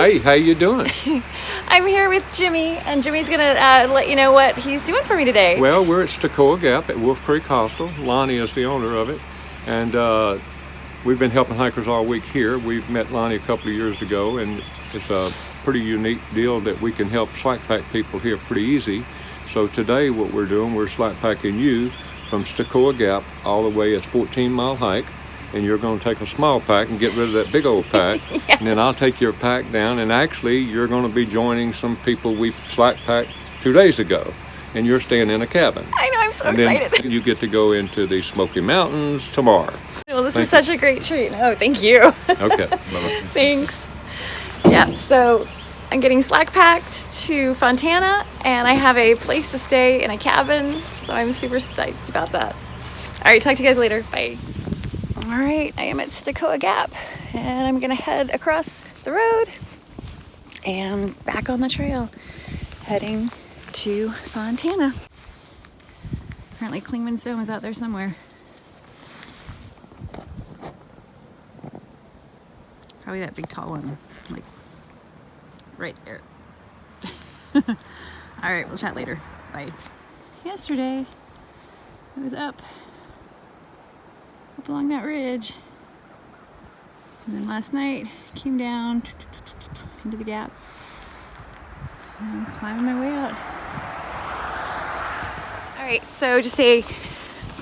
Hey, how you doing? I'm here with Jimmy, and Jimmy's gonna let you know what he's doing for me today. Well, we're at Stecoah Gap at Wolf Creek Hostel. Lonnie is the owner of it, and we've been helping hikers all week here. We've met Lonnie a couple of years ago, and it's a pretty unique deal that we can help slack pack people here pretty easy. So today what we're doing, we're slack packing you from Stecoah Gap all the way. It's a 14-mile hike, and you're going to take a small pack and get rid of that big old pack. Yes. And then I'll take your pack down, and actually you're going to be joining some people we slack packed 2 days ago, and you're staying in a cabin. I know, I'm so And excited. then you get to go into the Smoky Mountains tomorrow. Well, this Thank is such a great treat. Oh, thank you. Okay. Bye-bye. Thanks. Yeah, so I'm getting slack packed to Fontana, and I have a place to stay in a cabin, so I'm super psyched about that. All right, talk to you guys later. Bye. All right, I am at Stecoah Gap, and I'm gonna head across the road and back on the trail, heading to Fontana. Apparently Klingman's Dome is out there somewhere. Probably that big tall one, like right there. All right, we'll chat later. Bye. Yesterday, I was up along that ridge, and then last night came down into the gap, and I'm climbing my way out. All right, so just a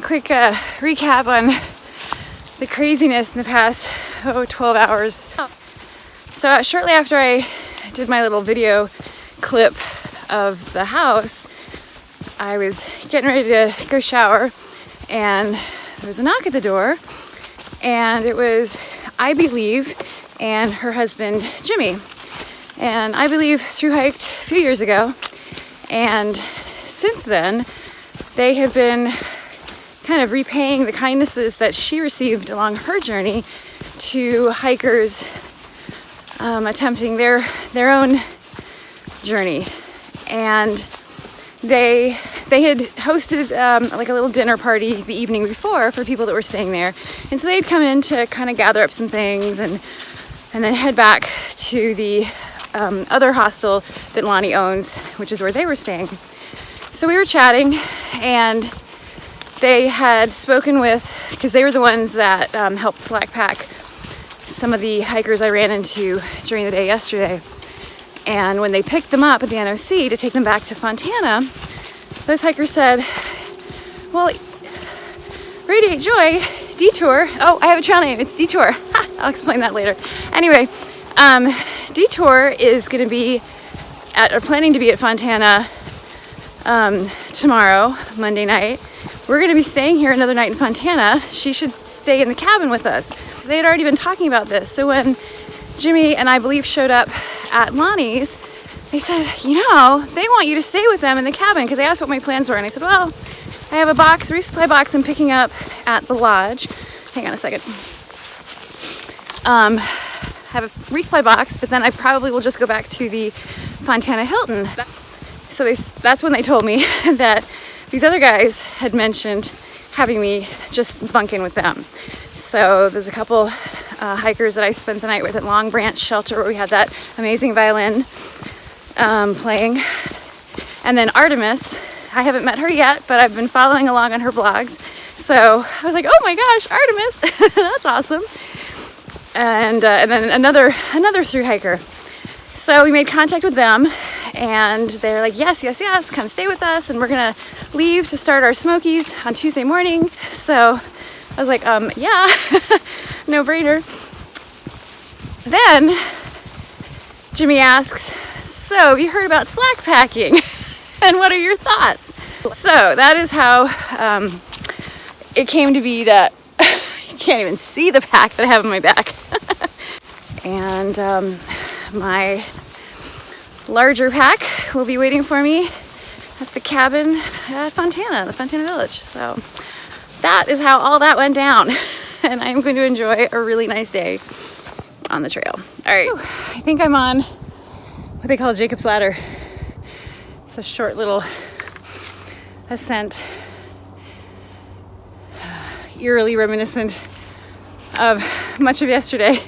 quick recap on the craziness in the past 12 hours. So shortly after I did my little video clip of the house, I was getting ready to go shower, and there was a knock at the door, and it was I Believe and her husband Jimmy. And I Believe thru hiked a few years ago, and since then they have been kind of repaying the kindnesses that she received along her journey to hikers attempting their own journey. And they had hosted like a little dinner party the evening before for people that were staying there, and so they'd come in to kind of gather up some things and then head back to the other hostel that Lonnie owns, which is where they were staying. So we were chatting, and they had spoken with, because they were the ones that helped slack pack some of the hikers I ran into during the day yesterday. And when they picked them up at the NOC to take them back to Fontana, those hikers said, well, Radiate Joy, Detour, oh, I have a trail name, it's Detour. Ha, I'll explain that later. Anyway, Detour is going to be planning to be at Fontana tomorrow, Monday night. We're going to be staying here another night in Fontana. She should stay in the cabin with us. They had already been talking about this. So when Jimmy and I Believe showed up at Lonnie's, they said, you know, they want you to stay with them in the cabin, because they asked what my plans were. And I said, well, I have a resupply box I'm picking up at the lodge. Hang on a second. I have a resupply box, but then I probably will just go back to the Fontana Hilton. So that's when they told me that these other guys had mentioned having me just bunk in with them. So there's a couple hikers that I spent the night with at Long Branch Shelter, where we had that amazing violin playing. And then Artemis, I haven't met her yet, but I've been following along on her blogs. So I was like, oh my gosh, Artemis, that's awesome. And then another thru hiker. So we made contact with them, and they're like, yes, come stay with us, and we're gonna leave to start our Smokies on Tuesday morning. So I was like, yeah, no brainer. Then Jimmy asks, so you heard about slack packing, and what are your thoughts? So that is how it came to be that you can't even see the pack that I have on my back. And my larger pack will be waiting for me at the cabin at Fontana, the Fontana Village. So that is how all that went down, and I'm going to enjoy a really nice day on the trail. All right, I think I'm on what they call Jacob's Ladder. It's a short little ascent, eerily reminiscent of much of yesterday.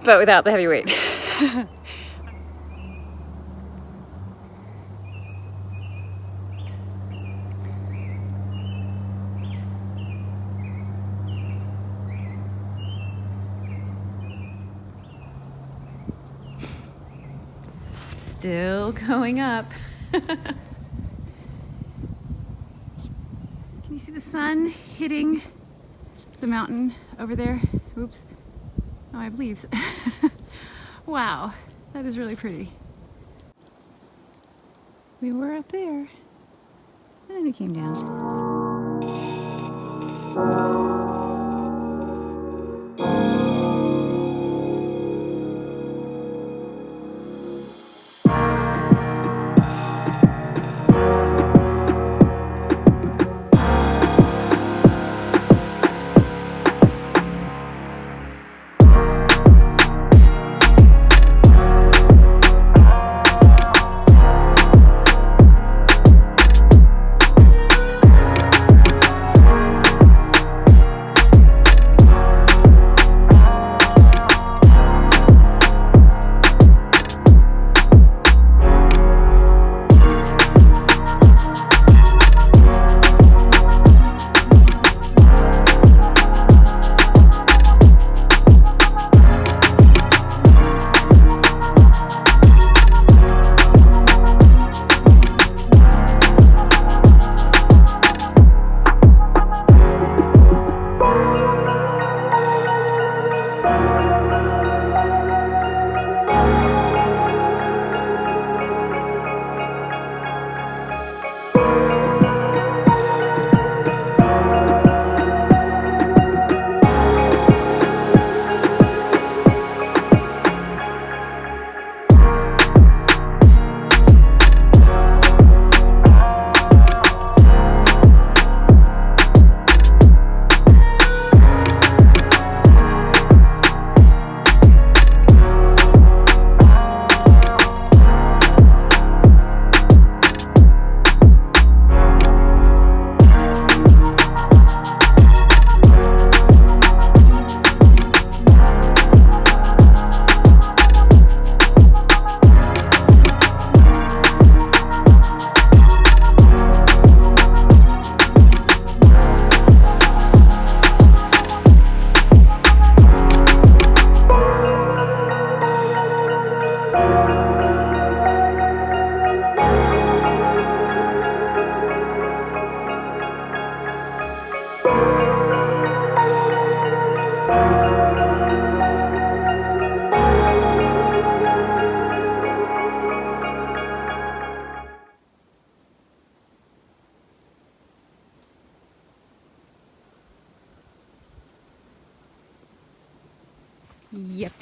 but without the heavy weight. Still going up. Can you see the sun hitting the mountain over there? Oops. Oh, I have leaves. Wow, that is really pretty. We were up there, and then we came down.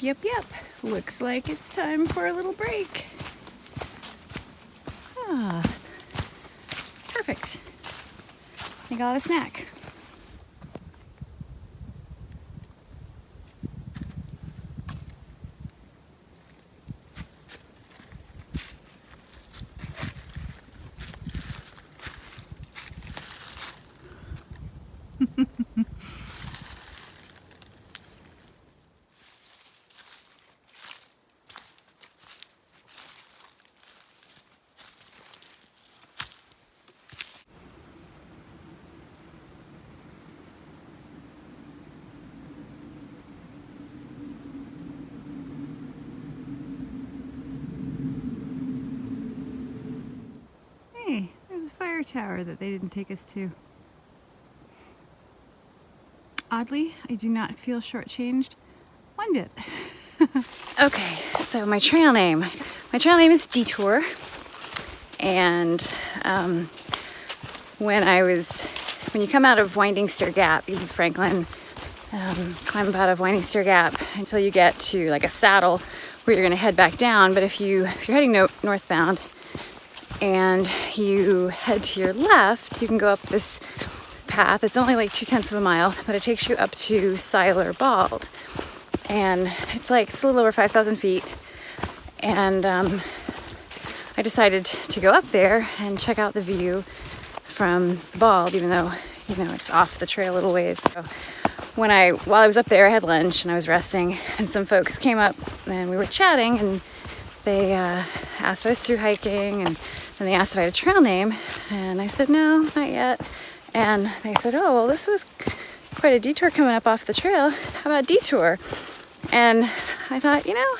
Yep. Looks like it's time for a little break. Ah, perfect. I got a snack. Hey, there's a fire tower that they didn't take us to. Oddly, I do not feel shortchanged one bit. Okay, so my trail name is Detour, and when you come out of Winding Stair Gap, you leave Franklin, climb up out of Winding Stair Gap until you get to like a saddle where you're going to head back down. But if you're heading northbound and you head to your left, you can go up this path. It's only like 0.2 of a mile, but it takes you up to Seiler Bald, and it's a little over 5,000 feet. And I decided to go up there and check out the view from the Bald, even though it's off the trail a little ways. So while I was up there, I had lunch and I was resting, and some folks came up and we were chatting, and they asked if I was through hiking, and then they asked if I had a trail name, and I said no, not yet. And they said, oh, well, this was quite a detour coming up off the trail. How about Detour? And I thought, you know,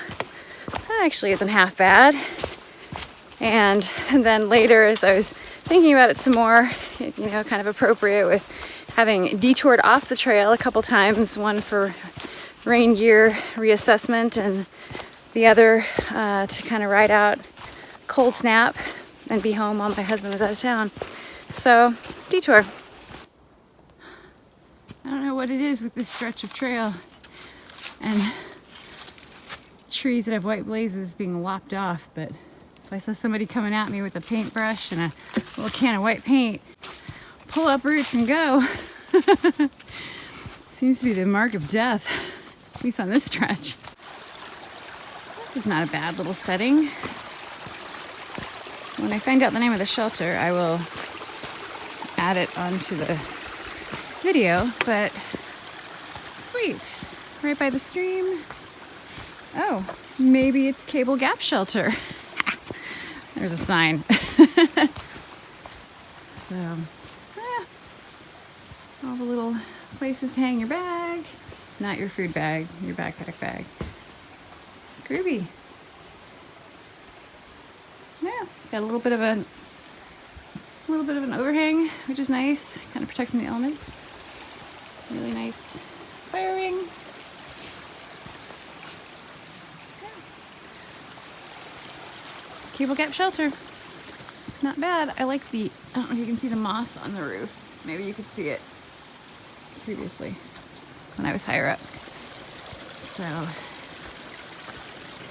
that actually isn't half bad. And then later, as I was thinking about it some more, you know, kind of appropriate with having detoured off the trail a couple times, one for rain gear reassessment and the other to kind of ride out cold snap and be home while my husband was out of town. So, Detour. I don't know what it is with this stretch of trail and trees that have white blazes being lopped off, but if I saw somebody coming at me with a paintbrush and a little can of white paint, pull up roots and go. Seems to be the mark of death, at least on this stretch. This is not a bad little setting. When I find out the name of the shelter, I will add it onto the video, but sweet. Right by the stream. Oh, maybe it's Cable Gap Shelter. There's a sign. So, all the little places to hang your bag. Not your food bag, your backpack bag. Groovy. Yeah, got a little bit of an overhang, which is nice, kind of protecting the elements. Really nice firing. Yeah. Cable Gap Shelter. Not bad. I like I don't know if you can see the moss on the roof. Maybe you could see it previously when I was higher up. So,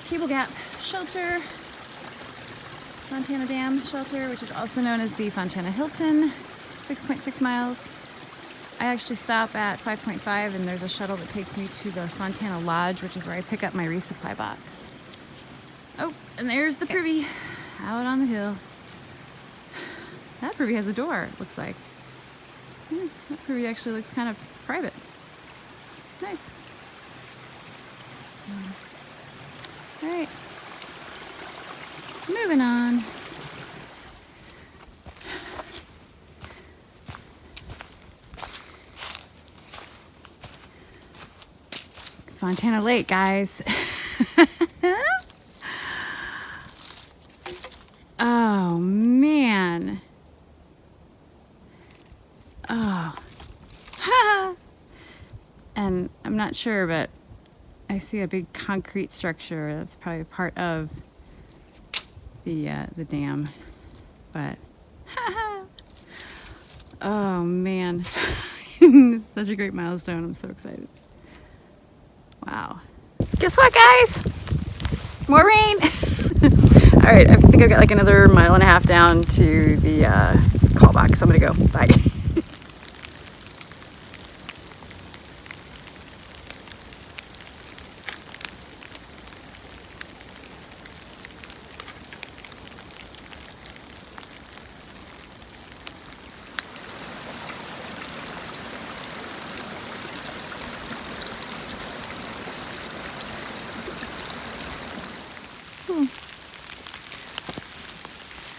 Cable Gap Shelter, Fontana Dam Shelter, which is also known as the Fontana Hilton, 6.6 miles. I actually stop at 5.5, and there's a shuttle that takes me to the Fontana Lodge, which is where I pick up my resupply box. Oh, and there's the privy out on the hill. That privy has a door, it looks like. Yeah, that privy actually looks kind of private. Nice. All right. Moving on. Fontana Lake, guys. Oh, man. Oh. And I'm not sure, but I see a big concrete structure that's probably part of the dam. But, oh, man. This is such a great milestone. I'm so excited. Wow. Guess what, guys? More rain. All right, I think I've got like another 1.5 miles down to the callback, so I'm gonna go. Bye.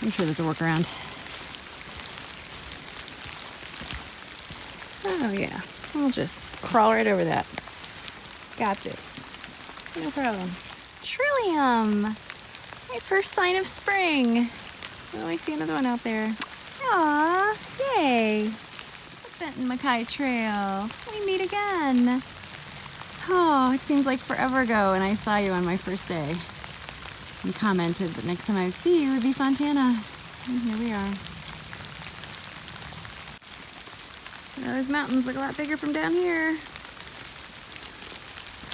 I'm sure there's a workaround. Oh yeah, I'll just crawl right over that. Got this. No problem. Trillium! My first sign of spring. Oh, I see another one out there. Aw, yay! The Benton Mackay Trail. We meet again. Oh, it seems like forever ago when I saw you on my first day. And commented that next time I would see you would be Fontana. And here we are. You know, those mountains look a lot bigger from down here.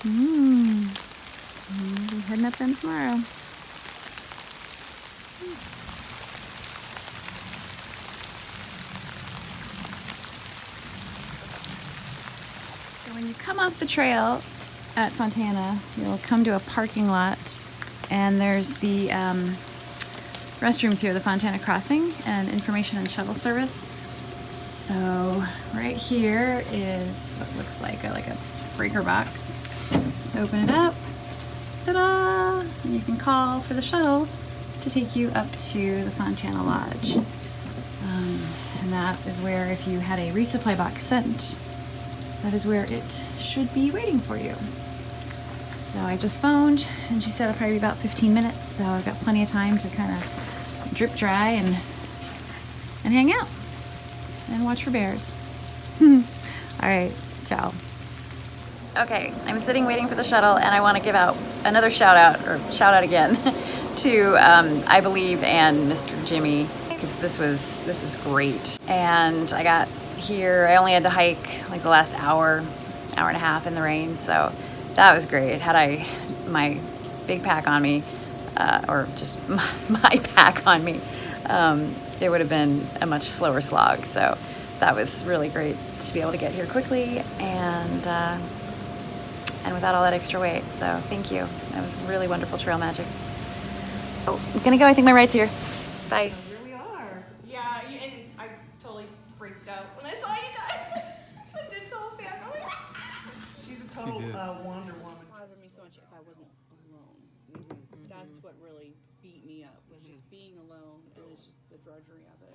We're heading up them tomorrow. So when you come off the trail at Fontana, you'll come to a parking lot. And there's the restrooms here, the Fontana Crossing, and information and shuttle service. So right here is what looks like a breaker box. Open it up, ta-da! And you can call for the shuttle to take you up to the Fontana Lodge. And that is where, if you had a resupply box sent, that is where it should be waiting for you. So I just phoned, and she said it'll probably be about 15 minutes, so I've got plenty of time to kind of drip dry and hang out and watch for bears. All right, ciao. Okay, I'm sitting waiting for the shuttle, and I want to give out another shout out again to I Believe and Mr. Jimmy, because this was great. And I got here, I only had to hike like the last hour and a half in the rain, so that was great. Had I my big pack on me, or just my pack on me, it would have been a much slower slog. So that was really great to be able to get here quickly and without all that extra weight. So thank you. That was really wonderful trail magic. Oh, I'm gonna go. I think my ride's here. Bye. Here we are. Yeah, and I totally freaked out when I saw you guys. The Detour family. She's a total Wonder Woman. It bothered me so much if I wasn't alone. That's what really beat me up, was just being alone, and it's just the drudgery of it.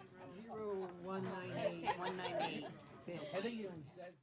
0198. 198. I think you said